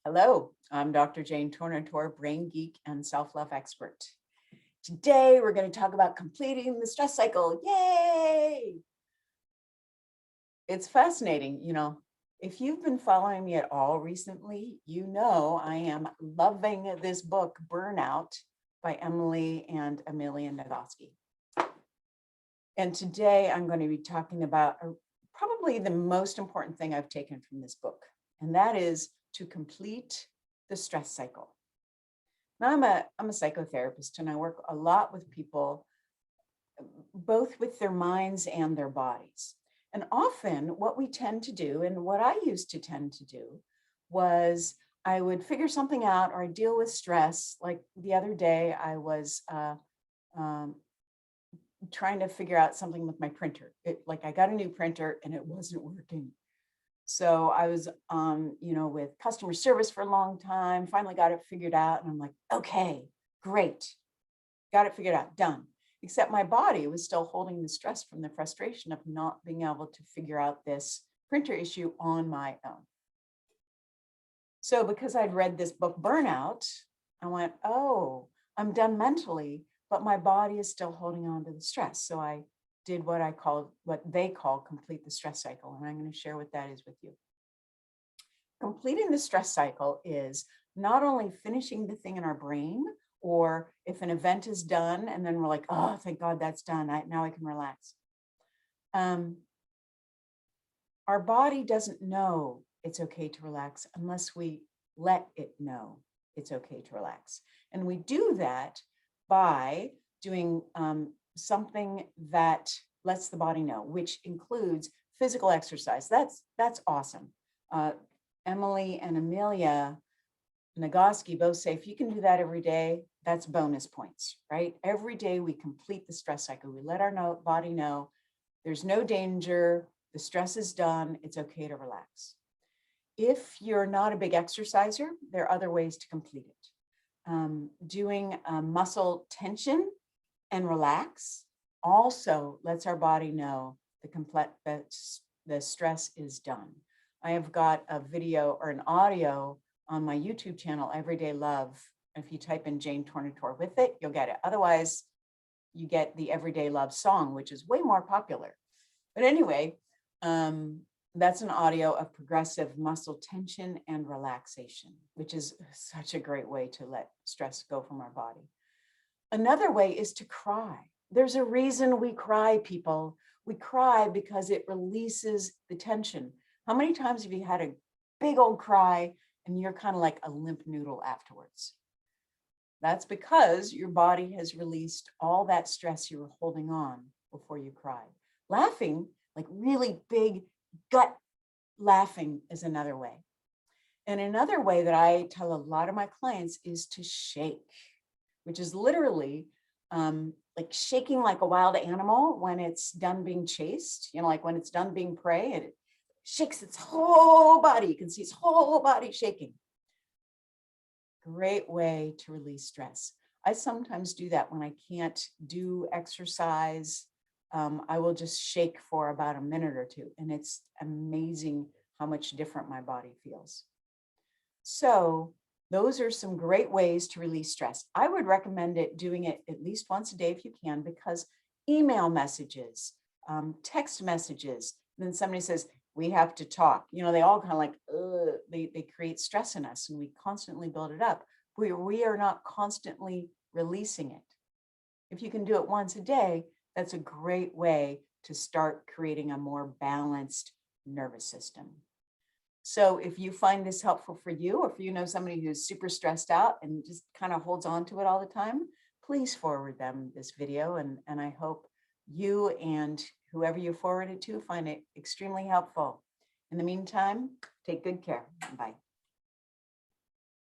Hello, I'm Dr. Jane Tornator, brain geek and self-love expert. Today, we're going to talk about completing the stress cycle. Yay! It's fascinating. If you've been following me at all recently, you know I am loving this book, Burnout, by Emily and Amelia Nagoski. And today, I'm going to be talking about probably the most important thing I've taken from this book, and that is to complete the stress cycle. Now, I'm a psychotherapist, and I work a lot with people, both with their minds and their bodies. And often what we tend to do, and what I used to tend to do, was I would figure something out or I deal with stress. Like the other day, I was trying to figure out something with my printer. Like I got a new printer and it wasn't working. So I was with customer service for a long time, finally got it figured out. And I'm like, okay, great. Got it figured out, done. Except my body was still holding the stress from the frustration of not being able to figure out this printer issue on my own. So because I'd read this book, Burnout, I went, oh, I'm done mentally, but my body is still holding on to the stress. So I did what they call complete the stress cycle. And I'm going to share what that is with you. Completing the stress cycle is not only finishing the thing in our brain, or if an event is done and then we're like, oh, thank God that's done. Now I can relax. Our body doesn't know it's okay to relax unless we let it know it's okay to relax. And we do that by doing something that lets the body know, which includes physical exercise. That's awesome. Emily and Amelia Nagoski both say, if you can do that every day, that's bonus points, right? Every day we complete the stress cycle. We let our body know there's no danger, the stress is done, it's okay to relax. If you're not a big exerciser, there are other ways to complete it. Doing muscle tension and relax also lets our body know the stress is done. I have got a video or an audio on my YouTube channel, Everyday Love. If you type in Jane Tornator with it, you'll get it. Otherwise, you get the Everyday Love song, which is way more popular. But anyway, that's an audio of progressive muscle tension and relaxation, which is such a great way to let stress go from our body. Another way is to cry. There's a reason we cry, people. We cry because it releases the tension. How many times have you had a big old cry and you're kind of like a limp noodle afterwards? That's because your body has released all that stress you were holding on before you cried. Laughing, like really big gut laughing, is another way. And another way that I tell a lot of my clients is to shake, which is literally like shaking like a wild animal when it's done being chased, like when it's done being prey, and it shakes its whole body. You can see its whole body shaking. Great way to release stress. I sometimes do that when I can't do exercise. I will just shake for about a minute or two, and it's amazing how much different my body feels. So those are some great ways to release stress. I would recommend doing it at least once a day if you can, because email messages, text messages, and then somebody says, we have to talk. They all kind of like, they create stress in us, and we constantly build it up. We are not constantly releasing it. If you can do it once a day, that's a great way to start creating a more balanced nervous system. So if you find this helpful for you, or if you know somebody who's super stressed out and just kind of holds on to it all the time, please forward them this video. And I hope you and whoever you forward it to find it extremely helpful. In the meantime, take good care. Bye.